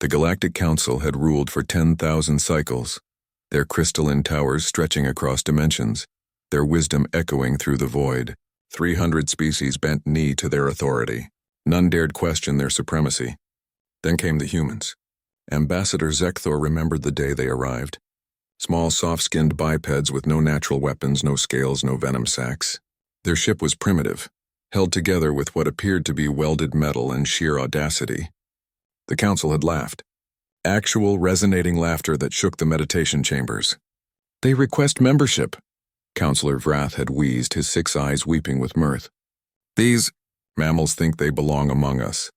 The Galactic Council had ruled for 10,000 cycles, their crystalline towers stretching across dimensions, their wisdom echoing through the void. 300 species bent knee to their authority. None dared question their supremacy. Then came the humans. Ambassador Zekthor remembered the day they arrived. Small, soft-skinned bipeds with no natural weapons, no scales, no venom sacs. Their ship was primitive, held together with what appeared to be welded metal and sheer audacity. The council had laughed. Actual, resonating laughter that shook the meditation chambers. "They request membership," Counselor Vrath had wheezed, his 6 eyes weeping with mirth. "These mammals think they belong among us."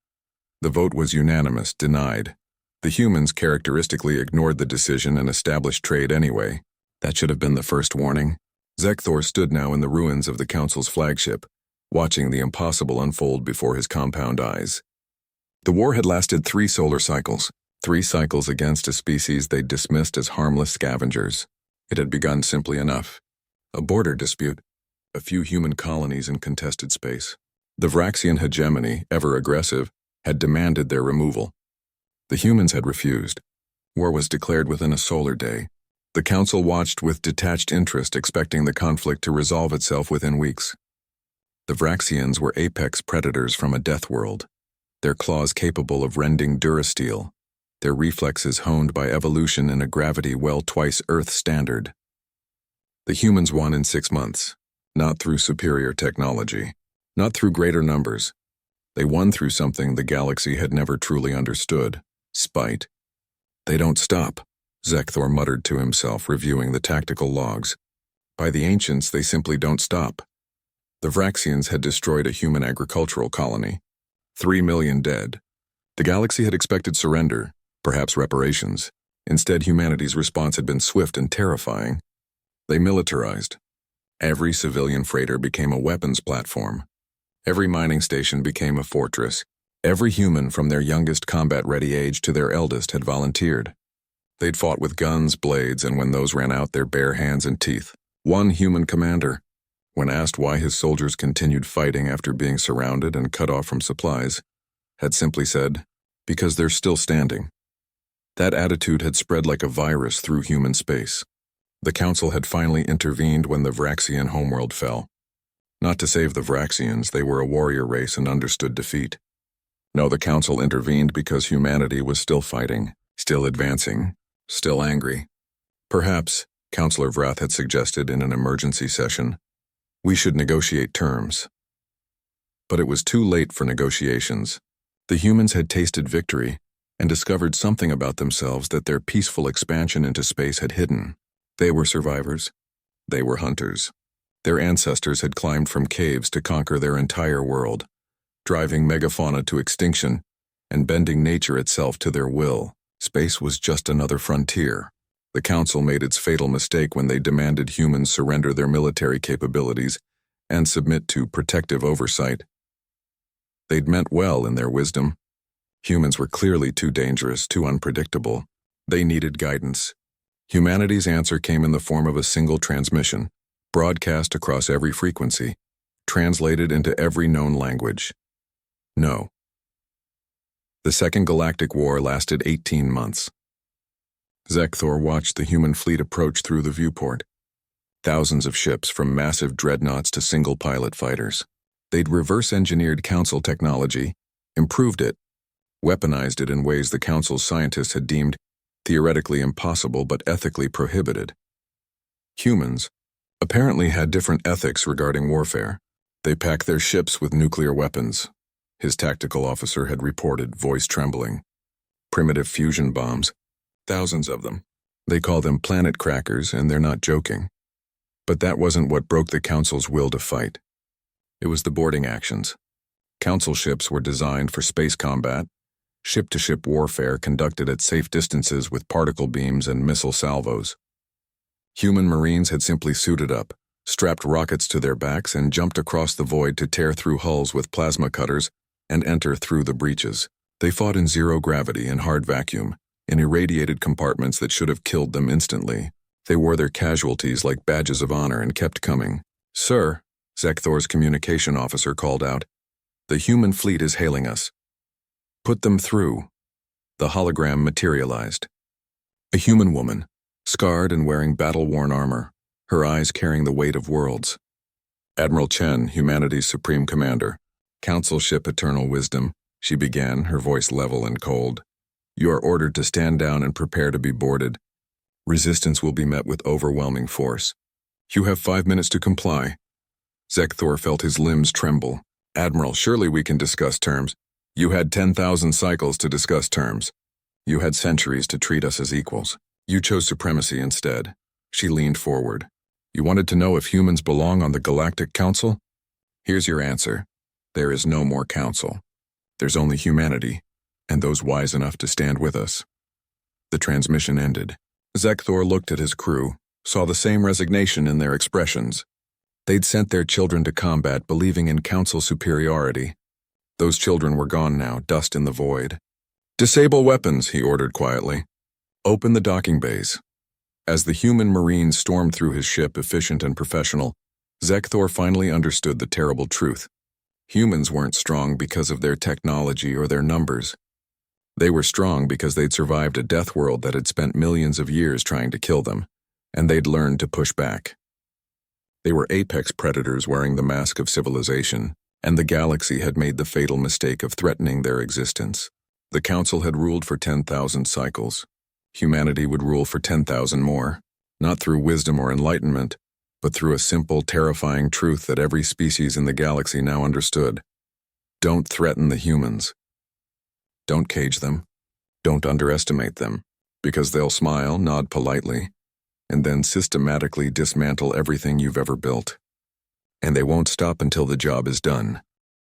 The vote was unanimous, denied. The humans characteristically ignored the decision and established trade anyway. That should have been the first warning. Zekthor stood now in the ruins of the council's flagship, watching the impossible unfold before his compound eyes. The war had lasted 3 solar cycles, 3 cycles against a species they'd dismissed as harmless scavengers. It had begun simply enough. A border dispute, a few human colonies in contested space. The Vraxian hegemony, ever aggressive, had demanded their removal. The humans had refused. War was declared within a solar day. The council watched with detached interest, expecting the conflict to resolve itself within weeks. The Vraxians were apex predators from a death world, their claws capable of rending durasteel, their reflexes honed by evolution in a gravity well twice Earth standard. The humans won in 6 months, not through superior technology, not through greater numbers. They won through something the galaxy had never truly understood: spite. "They don't stop," Zekthor muttered to himself, reviewing the tactical logs. By the ancients, they simply don't stop. The Vraxians had destroyed a human agricultural colony. 3 million dead. The galaxy had expected surrender, perhaps reparations. Instead, humanity's response had been swift and terrifying. They militarized. Every civilian freighter became a weapons platform. Every mining station became a fortress. Every human from their youngest combat-ready age to their eldest had volunteered. They'd fought with guns, blades, and when those ran out, their bare hands and teeth. One human commander, when asked why his soldiers continued fighting after being surrounded and cut off from supplies, had simply said, "Because they're still standing." That attitude had spread like a virus through human space. The council had finally intervened when the Vraxian homeworld fell. Not to save the Vraxians, they were a warrior race and understood defeat. No, the council intervened because humanity was still fighting, still advancing, still angry. Perhaps, Counselor Vrath had suggested in an emergency session, we should negotiate terms. But it was too late for negotiations. The humans had tasted victory and discovered something about themselves that their peaceful expansion into space had hidden. They were survivors. They were hunters. Their ancestors had climbed from caves to conquer their entire world, driving megafauna to extinction and bending nature itself to their will. Space was just another frontier. The council made its fatal mistake when they demanded humans surrender their military capabilities and submit to protective oversight. They'd meant well in their wisdom. Humans were clearly too dangerous, too unpredictable. They needed guidance. Humanity's answer came in the form of a single transmission, broadcast across every frequency, translated into every known language. No. The Second Galactic War lasted 18 months. Zekthor watched the human fleet approach through the viewport. Thousands of ships, from massive dreadnoughts to single-pilot fighters. They'd reverse-engineered Council technology, improved it, weaponized it in ways the Council's scientists had deemed theoretically impossible but ethically prohibited. Humans apparently had different ethics regarding warfare. They packed their ships with nuclear weapons, his tactical officer had reported, voice trembling. Primitive fusion bombs, thousands of them. They call them planet crackers, and they're not joking. But that wasn't what broke the Council's will to fight. It was the boarding actions. Council ships were designed for space combat, ship-to-ship warfare conducted at safe distances with particle beams and missile salvos. Human Marines had simply suited up, strapped rockets to their backs, and jumped across the void to tear through hulls with plasma cutters and enter through the breaches. They fought in zero gravity and hard vacuum, in irradiated compartments that should have killed them instantly. They wore their casualties like badges of honor and kept coming. "Sir," Zekthor's communication officer called out, "the human fleet is hailing us." "Put them through." The hologram materialized. A human woman, scarred and wearing battle-worn armor, her eyes carrying the weight of worlds. Admiral Chen, humanity's supreme commander. Council ship Eternal Wisdom, she began, her voice level and cold. You are ordered to stand down and prepare to be boarded. Resistance will be met with overwhelming force. You have 5 minutes to comply. Zekthor felt his limbs tremble. Admiral, surely we can discuss terms. You had 10,000 cycles to discuss terms. You had centuries to treat us as equals. You chose supremacy instead. She leaned forward. You wanted to know if humans belong on the Galactic Council? Here's your answer. There is no more council. There's only humanity, and those wise enough to stand with us. The transmission ended. Zekthor looked at his crew, saw the same resignation in their expressions. They'd sent their children to combat believing in council superiority. Those children were gone now, dust in the void. Disable weapons, he ordered quietly. Open the docking bays. As the human marine stormed through his ship, efficient and professional, Zekthor finally understood the terrible truth. Humans weren't strong because of their technology or their numbers. They were strong because they'd survived a death world that had spent millions of years trying to kill them, and they'd learned to push back. They were apex predators wearing the mask of civilization, and the galaxy had made the fatal mistake of threatening their existence. The Council had ruled for 10,000 cycles. Humanity would rule for 10,000 more, not through wisdom or enlightenment, but through a simple, terrifying truth that every species in the galaxy now understood. Don't threaten the humans. Don't cage them. Don't underestimate them, because they'll smile, nod politely, and then systematically dismantle everything you've ever built. And they won't stop until the job is done.